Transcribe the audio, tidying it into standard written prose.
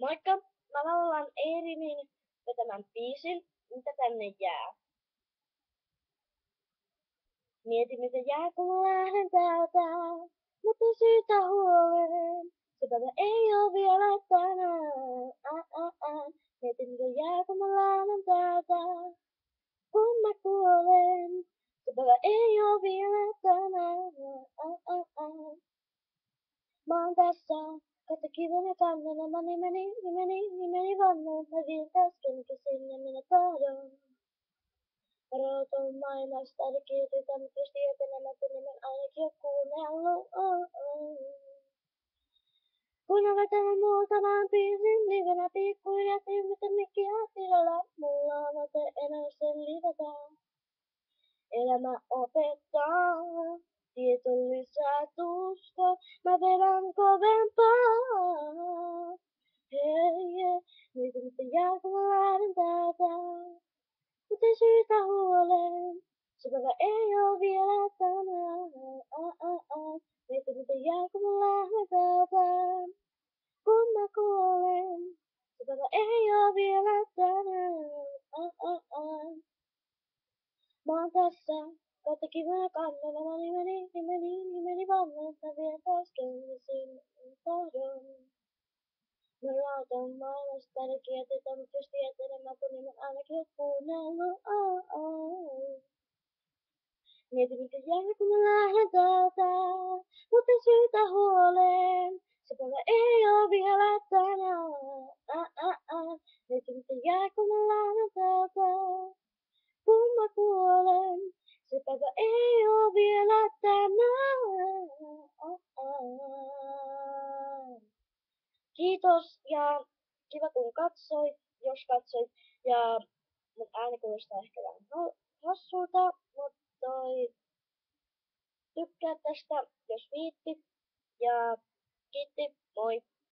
Moikka, mä laulan Eerinin vetämän biisin, mitä tänne jää. Mietin mitä jää kun mä lähden täältä, mutta syytä huoleen. Se päivä ei oo vielä tänään. Mietin mitä jää kun mä lähden täältä, kun mä kuolen. Se päivä ei oo vielä tänään. Mä oon tässä, katso kiven kannella, mä nimeni vannoin, mä viin äsken sinne minä tahdon. Varoitan maailmasta, eli kirjoitan, mutta jos tietämättä nimen ainakin jo kuunnellut. Kun on vetänyt muutaman biisin livenä pikkuja, mitä mikkiä tilalla, mulla on ote enää sen livetä. Elämä opettaa, tieto lisää tuskaa, mä vedän kovempaa. Hei, mietin mitä jää kun mä lähden täältä, mut ei syytä huoleen, se päivä ei oo vielä tänään. Mietin mitä jää kun mä lähden täältä, kun mä kuolen, se päivä ei oo vielä tänään. Mä oon tässä, kautta kivää kannella, mä nimeni vannoin, mä vien taas kengisin tahdon. Mä rautan maailmasta kirjoitetaan, mut jos tietämättä kun nimen ainakin oot kuunnellut. Mietin mikä jää kun mä lähden täältä, mut ei syytä huoleen, se päivä ei oo vielä tänään. Mietin mitä jää kun mä lähden täältä, kun mä kuolen, se päivä ei oo vielä tänään. Kiitos ja kiva kun katsoit, jos katsoit. Ja mun ääni kuulostaa ehkä vähän hassulta, mutta tykkää tästä, jos viittit. Ja kiitti, moi!